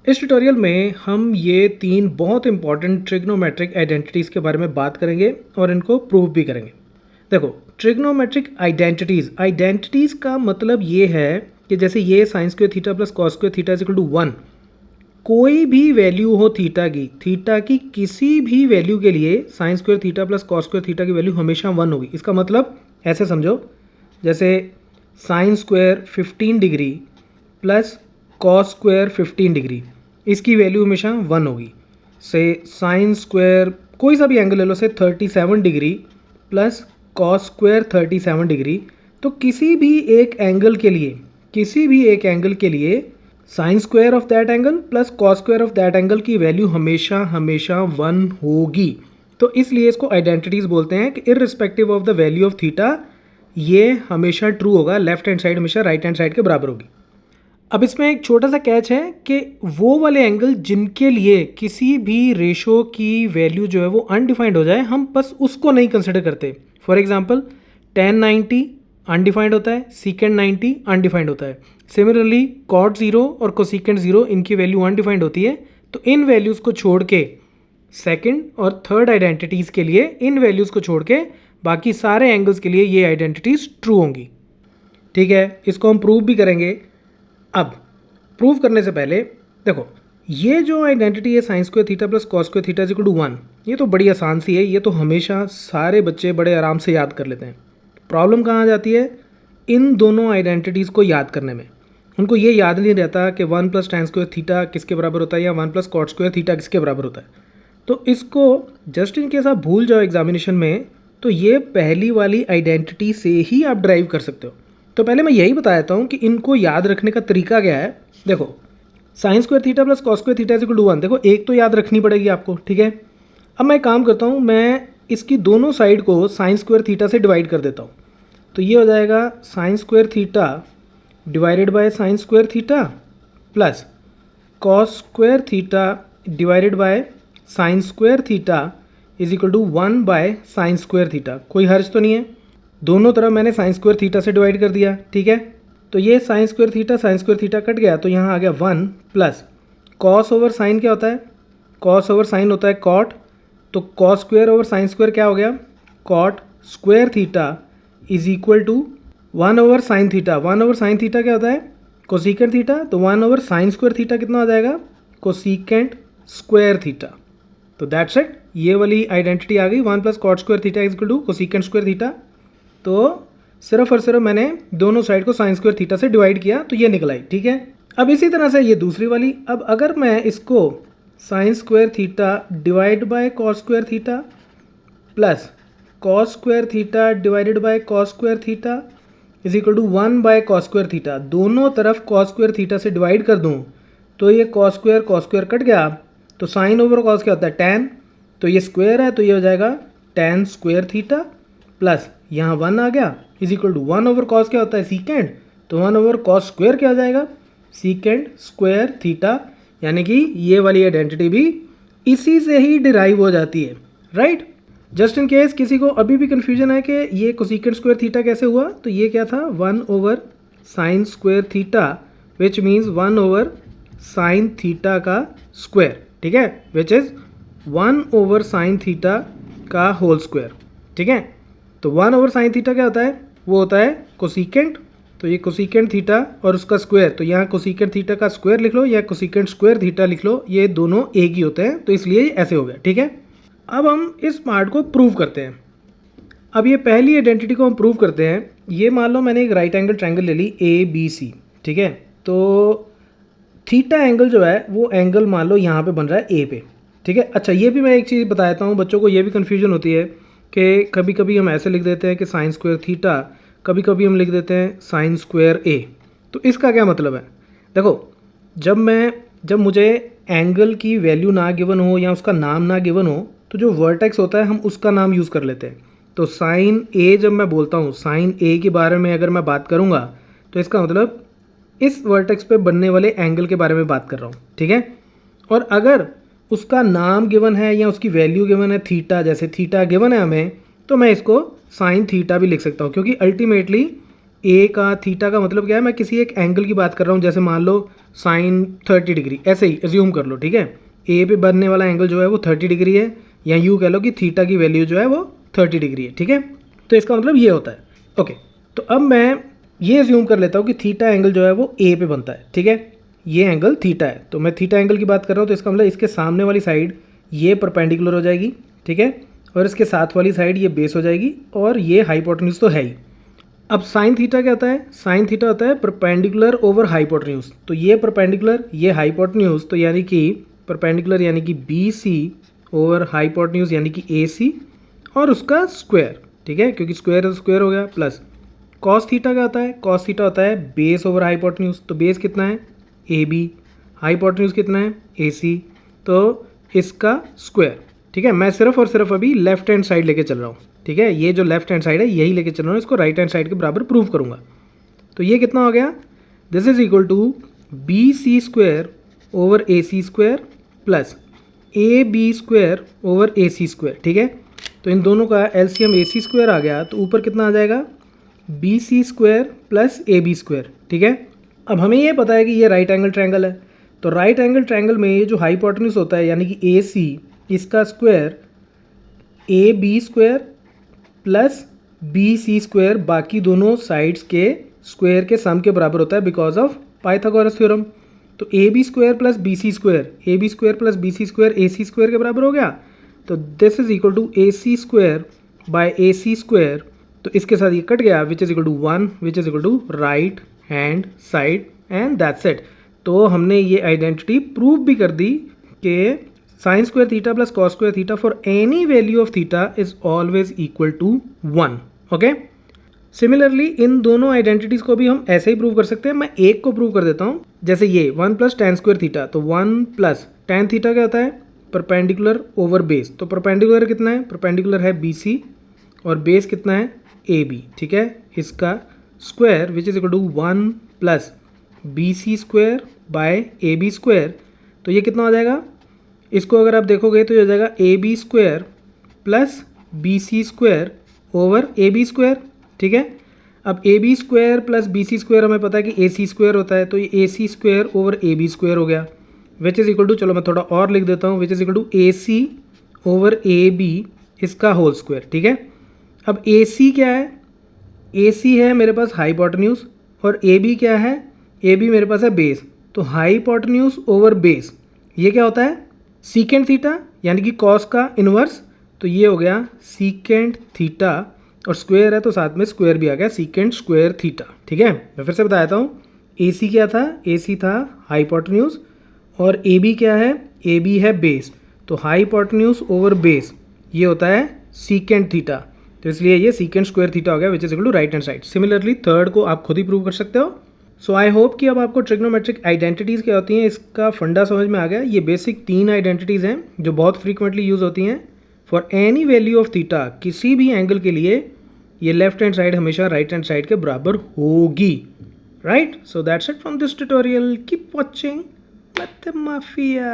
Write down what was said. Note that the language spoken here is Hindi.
इस ट्यूटोरियल में हम ये तीन बहुत इंपॉर्टेंट ट्रिग्नोमेट्रिक आइडेंटिटीज़ के बारे में बात करेंगे और इनको प्रूव भी करेंगे। देखो, ट्रिग्नोमेट्रिक आइडेंटिटीज़ का मतलब ये है कि जैसे ये sine square theta plus cos square theta is equal to 1, कोई भी वैल्यू हो थीटा की किसी भी वैल्यू के लिए sign square theta plus cos square theta की वैल्यू हमेशा 1 होगी। इसका मतलब ऐसे समझो, जैसे sine square 15 degree plus cos square 15 degree, इसकी वैल्यू हमेशा 1 होगी। से साइन स्क्वायर कोई सा भी एंगल ले लो, से 37 degree plus cos square 37 degree, तो किसी भी एक एंगल के लिए sine square of that angle plus cos square of that angle की वैल्यू हमेशा 1 होगी। तो इसलिए इसको आइडेंटिटीज़ बोलते हैं कि irrespective of the value of theta ये हमेशा ट्रू होगा, लेफ्ट हैंड साइड हमेशा राइट हैंड साइड के बराबर होगी। अब इसमें एक छोटा सा कैच है कि वो वाले एंगल जिनके लिए किसी भी रेशो की वैल्यू जो है वो अनडिफाइंड हो जाए, हम बस उसको नहीं कंसिडर करते। फॉर एग्जांपल tan 90 अनडिफाइंड होता है, secant 90 अनडिफाइंड होता है। सिमिलरली cot 0 और cosecant 0 इनकी वैल्यू अनडिफाइंड होती है। तो इन वैल्यूज़ को छोड़ के सेकेंड और थर्ड आइडेंटिटीज़ के लिए इन वैल्यूज़ को छोड़ के बाकी सारे एंगल्स के लिए ये आइडेंटिटीज़ ट्रू होंगी। ठीक है, इसको हम प्रूव भी करेंगे। अब प्रूव करने से पहले देखो, ये जो आइडेंटिटी है sine square theta plus cos square theta is equal to 1, ये तो बड़ी आसान सी है, ये तो हमेशा सारे बच्चे बड़े आराम से याद कर लेते हैं। प्रॉब्लम कहाँ आ जाती है? इन दोनों आइडेंटिटीज़ को याद करने में। उनको ये याद नहीं रहता कि 1 प्लस tan स्क्वायर थीटा किसके बराबर होता है या 1 प्लस कॉट स्क्वायर थीटा किसके बराबर होता है। तो इसको जस्ट इन केस आप भूल जाओ एग्जामिनेशन में, तो ये पहली वाली आइडेंटिटी से ही आप ड्राइव कर सकते हो। तो पहले मैं यही बता देता हूँ कि इनको याद रखने का तरीका क्या है। देखो, sine square theta plus cos square theta is equal to 1, देखो एक तो याद रखनी पड़ेगी आपको। ठीक है, अब मैं काम करता हूँ, मैं इसकी दोनों साइड को साइन स्क्वायर थीटा से डिवाइड कर देता हूँ। तो ये हो जाएगा sine square theta divided by sine square theta plus cos square theta divided by sine square theta is equal to 1 by sine square theta. कोई हर्ज तो नहीं है, दोनों तरफ मैंने साइन स्क्वायर थीटा से डिवाइड कर दिया। ठीक है, तो ये साइन स्क्वायर थीटा कट गया, तो यहाँ आ गया 1 प्लस कॉस ओवर साइन क्या होता है? कॉस ओवर साइन होता है कॉट, तो cos square over sine square क्या हो गया? Cot square theta is equal to 1 over sine theta. 1 over sine theta क्या होता है? कोसीकेंट थीटा, तो 1 ओवर साइन स्क्वायर थीटा कितना हो जाएगा? Cosecant square theta. तो दैट्स इट, ये वाली आइडेंटिटी आ गई, 1 plus cot square theta is equal to cosecant square theta. तो सिर्फ और सिर्फ मैंने दोनों साइड को साइन स्क्वायर थीटा से डिवाइड किया, तो ये निकल आई। ठीक है, अब इसी तरह से ये दूसरी वाली, अब अगर मैं इसको sine square theta divide by cos square theta plus cos square theta divided by cos square theta is equal to 1 by cos square theta, दोनों तरफ कॉस स्क्वायर थीटा से डिवाइड कर दूँ, तो ये कॉस स्क्वायर कट गया, तो साइन ओवर कॉस क्या होता है? टैन, तो ये स्क्वायर है, तो ये हो जाएगा टैन स्क्वायर थीटा प्लस यहाँ 1 आ गया is equal to 1 over cos क्या होता है? सीकेंड, तो 1 ओवर कॉस स्क्वायर क्या हो जाएगा? Secant square theta. यानी कि ये वाली आइडेंटिटी भी इसी से ही डिराइव हो जाती है, राइट। जस्ट इन केस किसी को अभी भी कन्फ्यूजन है कि ये कोसीकेंट स्क्वायर थीटा कैसे हुआ, तो ये क्या था? 1 over sine square theta which means 1 over sine theta का स्क्वायर। ठीक है, which is 1 over sine theta का होल स्क्वायर। ठीक है, तो 1 ओवर साइन थीटा क्या होता है? वो होता है कोसीकेंट, तो ये कोसीकेंट थीटा और उसका स्क्वायर, तो यहाँ कोसीकेंट थीटा का स्क्वायर लिख लो या कोसीकेंट स्क्वायर थीटा लिख लो, ये दोनों एक ही होते हैं, तो इसलिए ऐसे हो गया। ठीक है, अब हम इस पार्ट को प्रूव करते हैं। अब ये पहली आइडेंटिटी को हम प्रूव करते हैं। ये मान लो मैंने एक राइट एंगल ट्रायंगल ले ली ABC। ठीक है, तो थीटा एंगल जो है वो एंगल मान लो यहाँ पे बन रहा है A पे। ठीक है, अच्छा ये भी मैं एक चीज़ बता देता हूँ, बच्चों को ये भी कन्फ्यूजन होती है कि कभी कभी हम ऐसे लिख देते हैं कि साइन स्क्वायर थीटा, कभी कभी हम लिख देते हैं साइन स्क्वायर A। तो इसका क्या मतलब है? देखो, जब मुझे एंगल की वैल्यू ना गिवन हो या उसका नाम ना गिवन हो, तो जो वर्टेक्स होता है हम उसका नाम यूज़ कर लेते हैं। तो साइन A जब मैं बोलता हूँ, साइन A के बारे में अगर मैं बात करूँगा, तो इसका मतलब इस वर्टेक्स पे बनने वाले एंगल के बारे में बात कर रहा हूँ। ठीक है, और अगर उसका नाम गिवन है या उसकी वैल्यू गिवन है थीटा, जैसे थीटा गिवन है हमें, तो मैं इसको साइन थीटा भी लिख सकता हूँ, क्योंकि अल्टीमेटली ए का थीटा का मतलब क्या है, मैं किसी एक एंगल की बात कर रहा हूँ, जैसे मान लो साइन 30 डिग्री, ऐसे ही एज्यूम कर लो, ठीक है। ए पे बनने वाला एंगल जो है वो 30 डिग्री है, या यूँ कह लो कि थीटा की वैल्यू जो है वो 30 डिग्री है, ठीक है। तो इसका मतलब ये होता है। ओके, तो अब मैं ये एज्यूम कर लेता हूँ कि थीटा एंगल जो है वो ए पे बनता है, ठीक है। ये एंगल थीटा है, तो मैं थीटा एंगल की बात कर रहा हूँ, तो इसका मतलब इसके सामने वाली साइड ये परपेंडिकुलर हो जाएगी, ठीक है, और इसके साथ वाली साइड ये बेस हो जाएगी, और ये हाइपोटेन्यूज तो है ही। अब साइन थीटा क्या होता है, साइन थीटा होता है परपेंडिकुलर ओवर हाइपोटेन्यूज। तो ये परपेंडिकुलर, ये हाइपोटेन्यूज, तो यानी कि परपेंडिकुलर यानी कि बी सी ओवर हाइपोटेन्यूज यानी कि ए सी, और उसका स्क्वायर, ठीक है, क्योंकि स्क्वायर स्क्वायर हो गया, प्लस कॉस थीटा क्या होता है, कॉस थीटा होता है बेस ओवर हाइपोटेन्यूज। तो बेस कितना है, ए बी, हाइपोटेन्यूज कितना है, ए सी, तो इसका स्क्वायर, ठीक है। मैं सिर्फ और सिर्फ अभी लेफ्ट हैंड साइड लेके चल रहा हूँ, ठीक है, ये जो लेफ्ट हैंड साइड है यही लेके चल रहा हूँ, इसको राइट हैंड साइड के बराबर प्रूव करूँगा। तो ये कितना हो गया, this is equal to B C square over A C square plus A B square over A C square, ठीक है। तो इन दोनों का एलसीएम ए सी स्क्वायर आ गया, तो ऊपर कितना आ जाएगा, B C square plus A B square, ठीक है। अब हमें ये पता है कि ये राइट एंगल ट्रायंगल है, तो राइट एंगल ट्रायंगल में ये जो हाइपोटेन्यूज होता है यानी कि ए सी, इसका square A B square plus B C square बाकी दोनों साइड्स के स्क्वायर के सम के बराबर होता है बिकॉज ऑफ पाइथागोरस थ्योरम। तो A B square plus B C square, A B square plus B C square A C square के बराबर हो गया। तो this is equal to A C square by A C square, तो इसके साथ ये कट गया, which is equal to 1 which is equal to right hand side, and that's it. तो हमने ये आइडेंटिटी प्रूव भी कर दी कि sine square theta plus cos square theta for any value of theta is always equal to 1। Okay, similarly इन दोनों आइडेंटिटीज को भी हम ऐसे ही प्रूव कर सकते हैं। मैं एक को प्रूव कर देता हूँ, जैसे ये 1 प्लस टेन स्क्वायर थीटा, तो 1 प्लस टेन थीटा क्या होता है, परपेंडिकुलर ओवर बेस। तो परपेंडिकुलर कितना है, परपेंडिकुलर है बी सी, और बेस कितना है ए बी, ठीक है। इसका square which is equal to 1 plus B C square by A B square, तो ये कितना हो जाएगा, इसको अगर आप देखोगे तो ये हो जाएगा A B square plus B C square over A B square, ठीक है। अब A B square plus B C square हमें पता है कि ए सी स्क्वायर होता है, तो ये A C square over A B square हो गया, विच इज इक्वल टू, चलो मैं थोड़ा और लिख देता हूँ, which is equal to A C over A B इसका होल स्क्वायर, ठीक है। अब ए सी क्या है, ए सी है मेरे पास हाइपोटेन्यूज, और ए बी क्या है, ए बी मेरे पास है बेस। तो हाइपोटेन्यूज ओवर बेस ये क्या होता है, सीकेंट थीटा यानी कि कॉस का इनवर्स, तो ये हो गया सीकेंट थीटा, और स्क्वायर है तो साथ में स्क्वायर भी आ गया, सीकेंट स्क्वायर थीटा, ठीक है। मैं फिर से बता देता हूँ, ए सी क्या था, ए सी था हाइपोटेन्यूज, और ए बी क्या है, ए बी है बेस, तो हाइपोटेन्यूज ओवर बेस ये होता है सीकेंट थीटा, तो इसलिए ये सीकेंट स्क्वायर थीटा हो गया which is equal to right hand side. Similarly third को आप खुद ही प्रूव कर सकते हो। सो आई होप कि अब आपको ट्रिग्नोमेट्रिक आइडेंटिटीज़ क्या होती हैं इसका फंडा समझ में आ गया। ये बेसिक 3 आइडेंटिटीज़ हैं जो बहुत फ्रीक्वेंटली यूज़ होती हैं for any value of theta, किसी भी एंगल के लिए ये लेफ्ट हैंड साइड हमेशा राइट हैंड साइड के बराबर होगी, right. So that's it from this tutorial, keep watching मैथमाफिया।